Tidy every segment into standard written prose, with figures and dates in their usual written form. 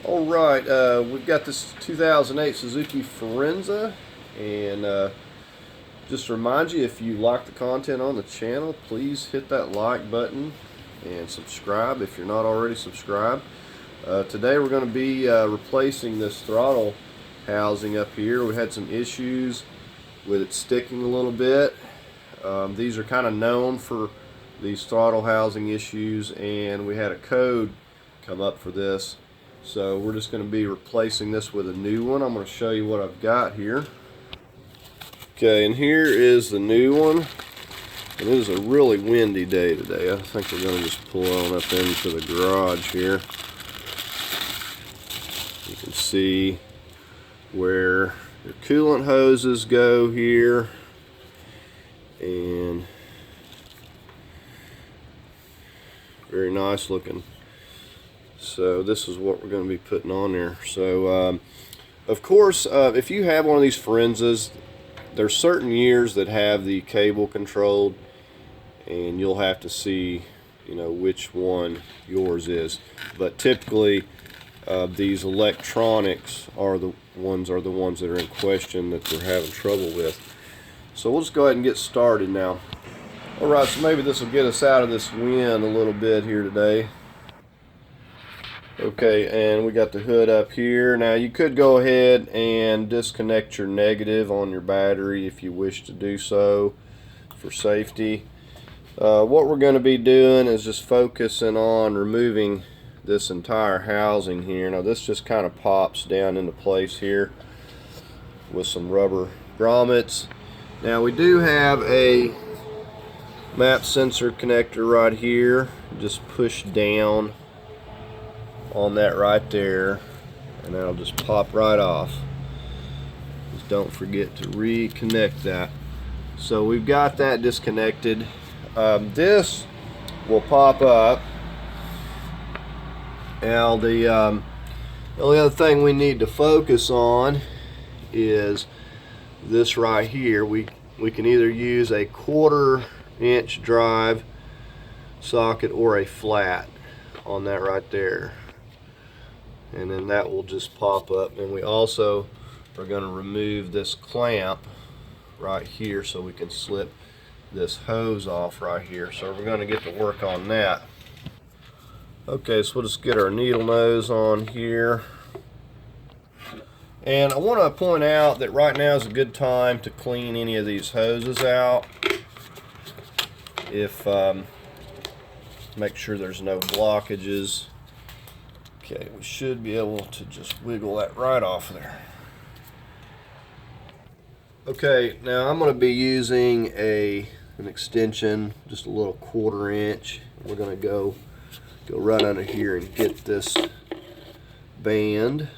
Alright, we've got this 2008 Suzuki Forenza, and just to remind you, if you like the content on the channel, please hit that like button and subscribe if you're not already subscribed. Today we're going to be replacing this throttle housing up here. We had some issues with it sticking a little bit. These are kind of known for these throttle housing issues, and we had a code come up for this. So we're just going to be replacing this with a new one. I'm going to show you what I've got here. Okay, and here is the new one. And it is a really windy day today. I think we're going to just pull on up into the garage here. You can see where your coolant hoses go here. And very nice looking. So this is what we're going to be putting on there. So of course, if you have one of these Forenzas, there's certain years that have the cable controlled, and you'll have to see, you know, which one yours is. But typically, these electronics are the ones that are in question that they're having trouble with. So we'll just go ahead and get started now. All right, so maybe this will get us out of this wind a little bit here today. Okay, and we got the hood up here. Now you could go ahead and disconnect your negative on your battery if you wish to do so for safety. What we're going to be doing is just focusing on removing this entire housing here. Now this just kind of pops down into place here with some rubber grommets. Now we do have a map sensor connector right here. Just push down on that right there, and that'll just pop right off. Just don't forget to reconnect that. So we've got that disconnected. This will pop up. Now the only other thing we need to focus on is this right here. We can either use a 1/4-inch drive socket or a flat on that right there, and then that will just pop up. And we also are going to remove this clamp right here so we can slip this hose off right here. So we're going to get to work on that. Okay, so we'll just get our needle nose on here. And I want to point out that right now is a good time to clean any of these hoses out. Make sure there's no blockages. Okay, we should be able to just wiggle that right off there. Okay, now I'm going to be using an extension, just a little 1/4-inch. We're going to go right under here and get this band.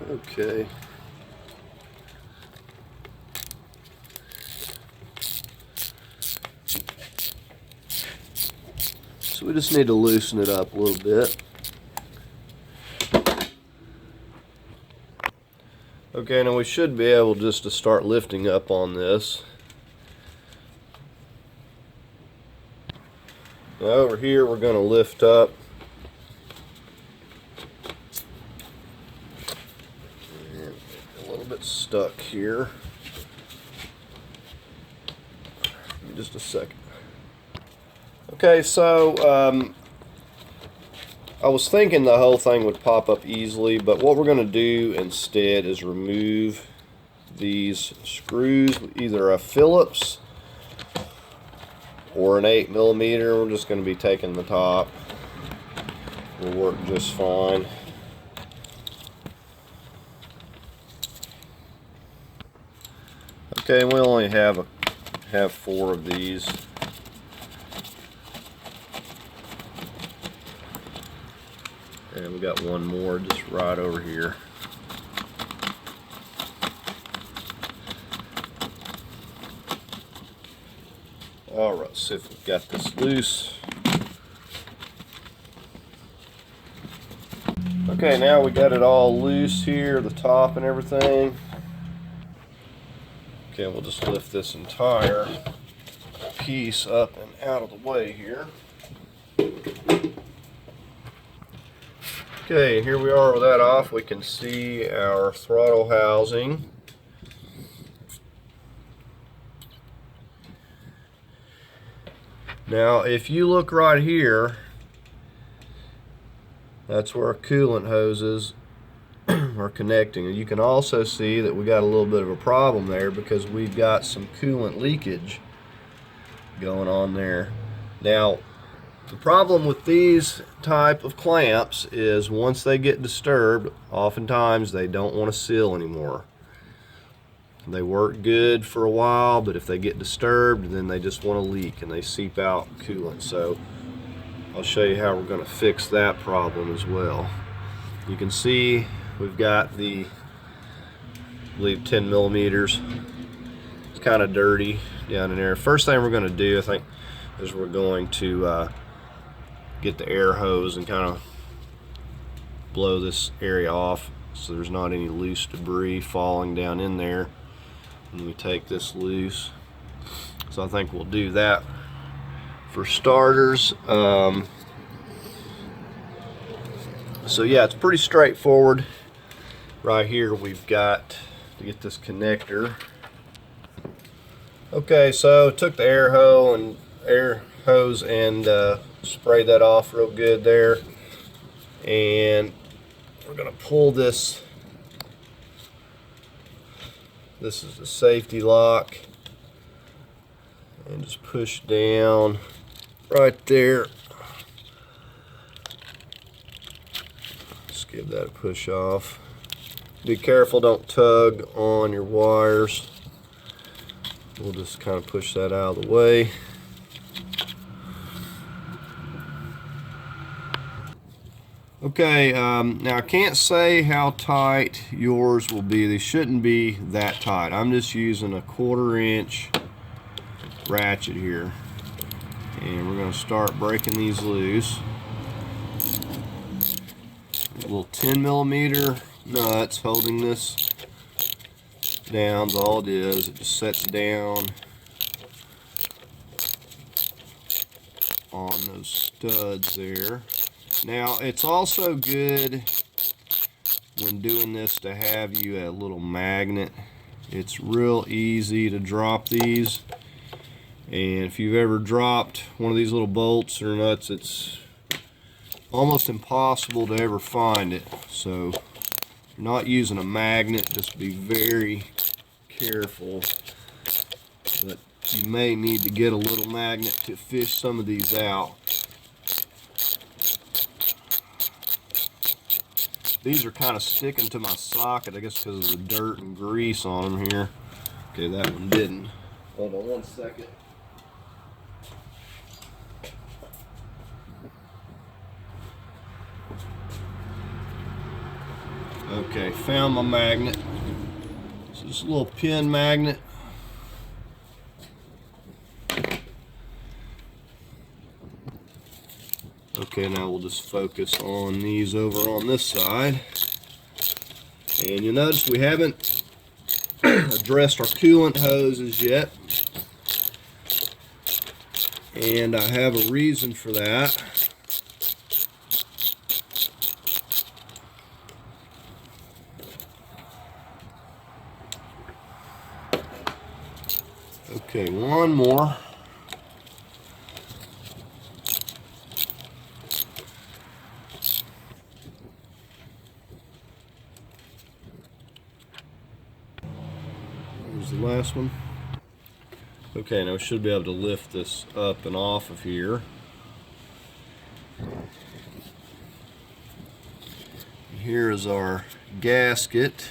Okay. So we just need to loosen it up a little bit. Okay, now we should be able just to start lifting up on this. Now over here we're going to lift up. And a little bit stuck here. Give me just a second. Okay, so I was thinking the whole thing would pop up easily, but what we're going to do instead is remove these screws, either a Phillips or an 8mm. We're just going to be taking the top. Will work just fine. Okay, we only have 4 of these. And we got one more just right over here. Alright, see if we've got this loose. Okay, now we got it all loose here, the top and everything. Okay, we'll just lift this entire piece up and out of the way here. Okay, here we are with that off. We can see our throttle housing. Now, if you look right here, that's where our coolant hoses are connecting. And you can also see that we got a little bit of a problem there because we've got some coolant leakage going on there. Now, the problem with these type of clamps is once they get disturbed, oftentimes they don't want to seal anymore. They work good for a while, but if they get disturbed, then they just want to leak and they seep out coolant. So I'll show you how we're going to fix that problem as well. You can see we've got the, I believe, 10 millimeters. It's kind of dirty down in there. First thing we're going to do, I think, is we're going to get the air hose and kind of blow this area off so there's not any loose debris falling down in there. And we take this loose. So I think we'll do that for starters. So yeah, it's pretty straightforward. Right here we've got to get this connector. Okay, so took the air hose and sprayed that off real good there. And we're gonna pull this. This is the safety lock, and just push down right there. Just give that a push off. Be careful, don't tug on your wires. We'll just kind of push that out of the way. Okay, now I can't say how tight yours will be. They shouldn't be that tight. I'm just using a 1/4 inch ratchet here. And we're going to start breaking these loose. Little 10 millimeter nuts holding this down. All it is, it just sets down on those studs there. Now, it's also good when doing this to have you a little magnet. It's real easy to drop these, and if you've ever dropped one of these little bolts or nuts, it's almost impossible to ever find it. So if you're not using a magnet, just be very careful. But you may need to get a little magnet to fish some of these out. These are kind of sticking to my socket, I guess because of the dirt and grease on them here. Okay, that one didn't. Hold on one second. Okay, found my magnet. It's just a little pin magnet. Okay, now we'll just focus on these over on this side. And you'll notice we haven't addressed our coolant hoses yet. And I have a reason for that. Okay, one more. Here's the last one. Okay, now we should be able to lift this up and off of here. Here is our gasket.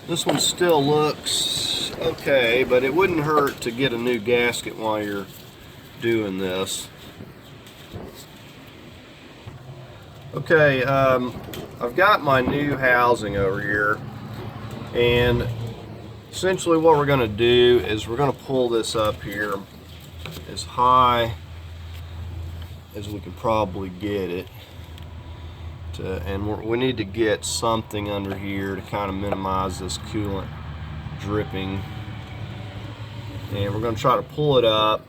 This one still looks okay, but it wouldn't hurt to get a new gasket while you're doing this. Okay, I've got my new housing over here, and essentially what we're going to do is we're going to pull this up here as high as we can probably get it. And we need to get something under here to kind of minimize this coolant dripping. And we're going to try to pull it up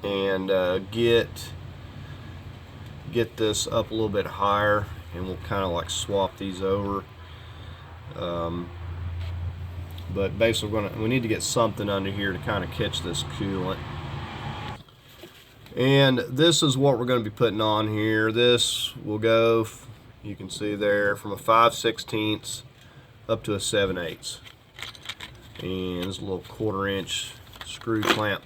and get get this up a little bit higher, and we'll kind of like swap these over. But basically we need to get something under here to kind of catch this coolant. And this is what we're going to be putting on here. This will go, you can see there, from a 5/16 up to a 7/8. And there's a little 1/4 inch screw clamp.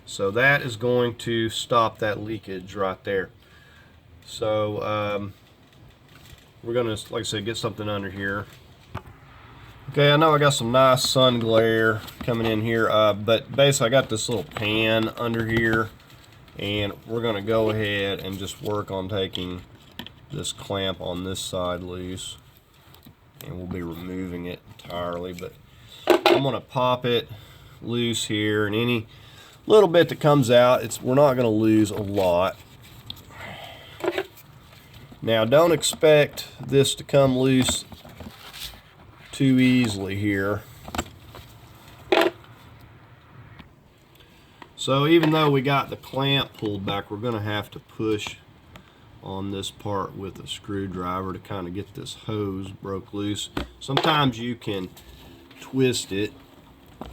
So that is going to stop that leakage right there. So we're going to, like I said, get something under here. Okay, I know I got some nice sun glare coming in here, but basically I got this little pan under here, and we're going to go ahead and just work on taking this clamp on this side loose, and we'll be removing it entirely. But I'm going to pop it loose here, and any little bit that comes out, we're not going to lose a lot. Now, don't expect this to come loose too easily here. So even though we got the clamp pulled back, we're going to have to push on this part with a screwdriver to kind of get this hose broke loose. Sometimes you can twist it.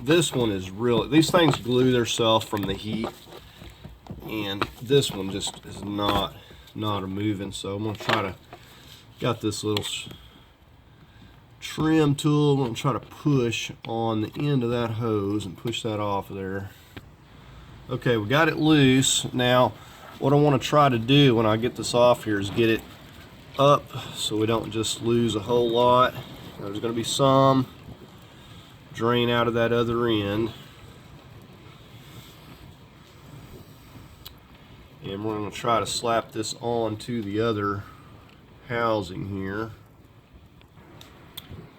This one is really, these things glue themselves from the heat, and this one just is not moving. So I'm going to try to, got this little trim tool, I'm going to try to push on the end of that hose and push that off of there. Okay, we got it loose. Now what I want to try to do when I get this off here is get it up so we don't just lose a whole lot. There's going to be some drain out of that other end, and we're going to try to slap this on to the other housing here.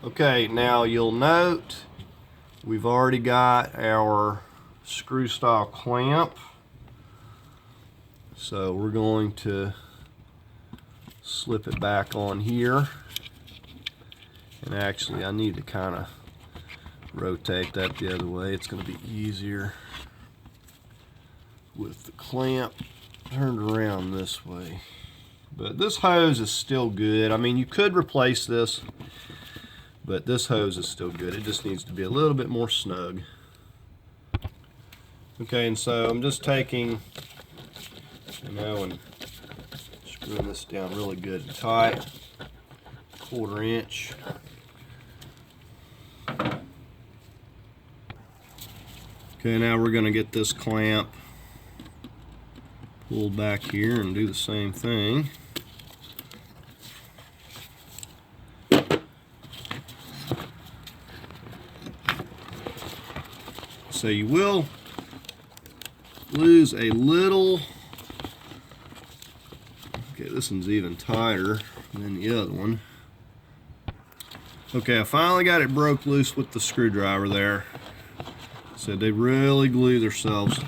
Okay, now you'll note we've already got our screw style clamp, so we're going to slip it back on here. And actually I need to kind of rotate that the other way. It's going to be easier with the clamp turned around this way. But this hose is still good. I mean, you could replace this, but this hose is still good. It just needs to be a little bit more snug. Okay, and so I'm just taking, and screwing this down really good and tight, 1/4 inch. Okay, now we're going to get this clamp pulled back here and do the same thing. So you will lose a little. Okay, this one's even tighter than the other one. Okay, I finally got it broke loose with the screwdriver there. So they really glue themselves.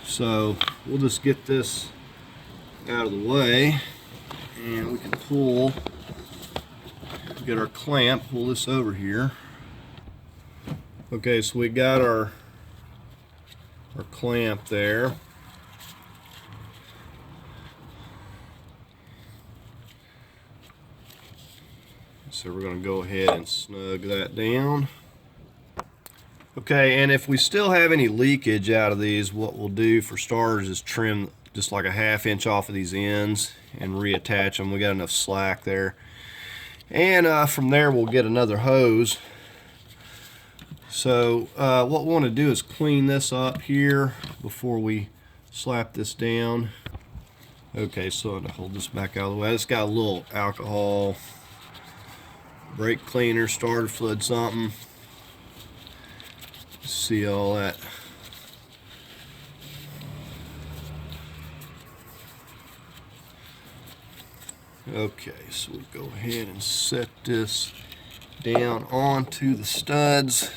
So we'll just get this out of the way, and we can get our clamp, pull this over here. Okay, so we got our clamp there. So we're going to go ahead and snug that down. Okay, and if we still have any leakage out of these, what we'll do for starters is trim just like a 1/2 inch off of these ends and reattach them. We got enough slack there. And from there we'll get another hose. So what we want to do is clean this up here before we slap this down. Okay, so to hold this back out of the way, it's got a little alcohol, brake cleaner, starter fluid, something. See all that. Okay, so we'll go ahead and set this down onto the studs.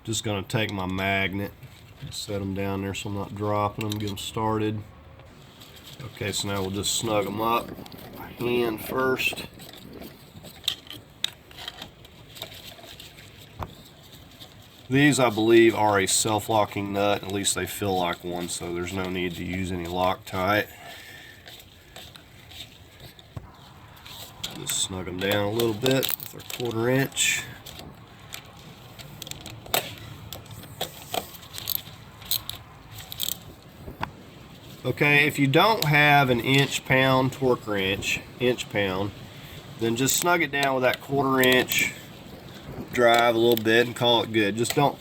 Just going to take my magnet and set them down there so I'm not dropping them, get them started. Okay, so now we'll just snug them up by hand first. These, I believe, are a self-locking nut. At least they feel like one, so there's no need to use any Loctite. Just snug them down a little bit with our 1/4 inch. Okay, if you don't have an inch-pound torque wrench, inch-pound, then just snug it down with that 1/4 inch, drive a little bit and call it good. Just don't,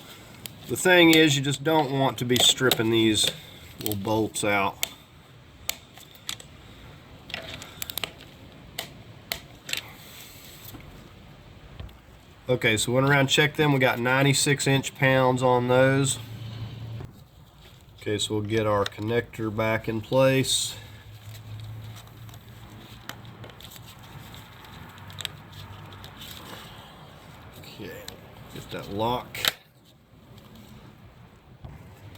the thing is, you just don't want to be stripping these little bolts out. Okay, so went around and checked them. We got 96 inch-pounds on those. Okay, so we'll get our connector back in place. Okay, get that lock.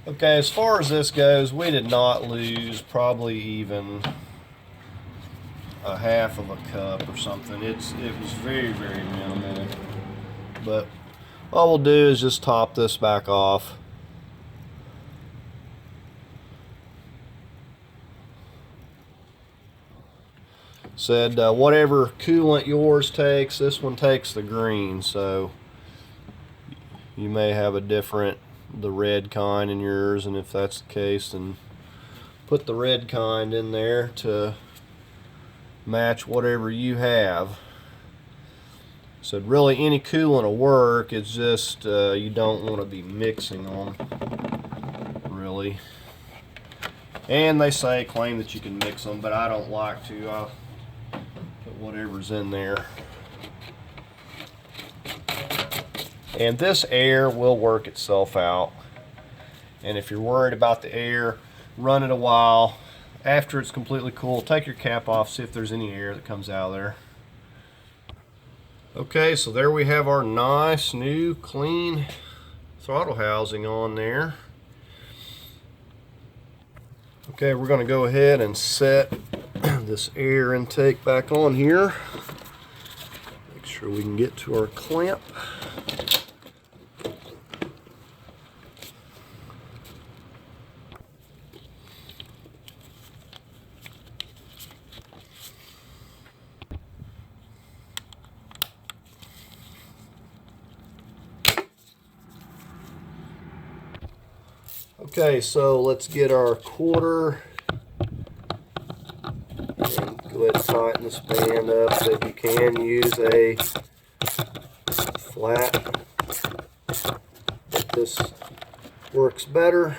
Okay, as far as this goes, we did not lose probably even a half of a cup or something. It was very, very minimal. But all we'll do is just top this back off. Said whatever coolant yours takes, this one takes the green, so you may have the red kind in yours, and if that's the case, then put the red kind in there to match whatever you have. So really any coolant will work, it's just you don't want to be mixing them, really. And they claim that you can mix them, but I don't like to. I'll put whatever's in there. And this air will work itself out. And if you're worried about the air, run it a while. After it's completely cool, take your cap off, see if there's any air that comes out of there. Okay, so there we have our nice new clean throttle housing on there. Okay, we're going to go ahead and set this air intake back on here. Make sure we can get to our clamp. Okay, so let's get our 1/4 and go ahead and tighten this band up. So if you can use a flat, but this works better.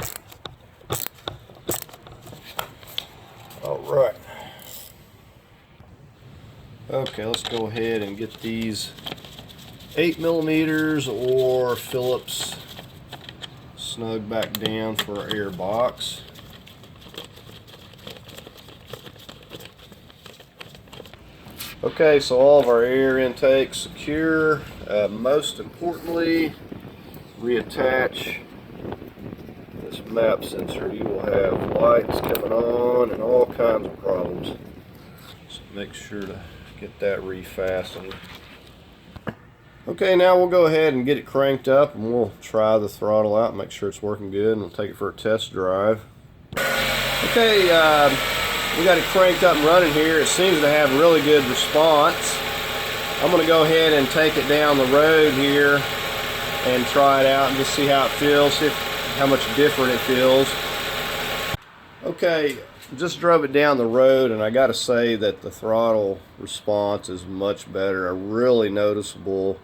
All right. Okay, let's go ahead and get these 8mm or Phillips snug back down for our air box. Okay, so all of our air intakes secure. Most importantly, reattach this map sensor. You will have lights coming on and all kinds of problems. So make sure to get that refastened. Okay, now we'll go ahead and get it cranked up and we'll try the throttle out and make sure it's working good, and we'll take it for a test drive. Okay, we got it cranked up and running here. It seems to have really good response. I'm going to go ahead and take it down the road here and try it out and just see how it feels, see how much different it feels. Okay, just drove it down the road and I got to say that the throttle response is much better, a really noticeable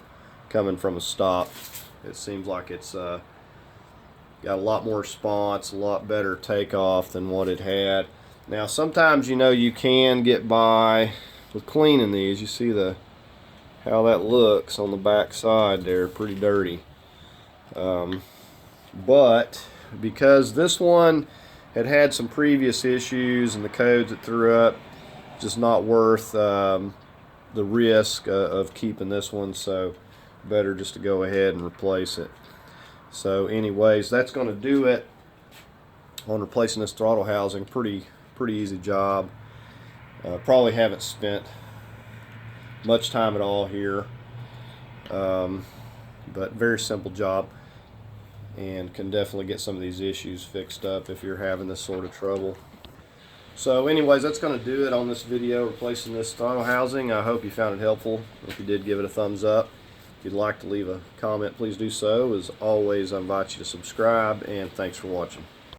coming from a stop. It seems like it's got a lot more response, a lot better takeoff than what it had. Now sometimes, you know, you can get by with cleaning these. You see how that looks on the back side there, pretty dirty. But because this one had some previous issues and the codes it threw up, just not worth the risk of keeping this one, so better just to go ahead and replace it. So anyways, that's going to do it on replacing this throttle housing. Pretty easy job. Probably haven't spent much time at all here, but very simple job. and can definitely get some of these issues fixed up if you're having this sort of trouble. So anyways, that's going to do it on this video replacing this throttle housing. I hope you found it helpful. If you did, give it a thumbs up. If you'd like to leave a comment, please do so. As always, I invite you to subscribe, and thanks for watching.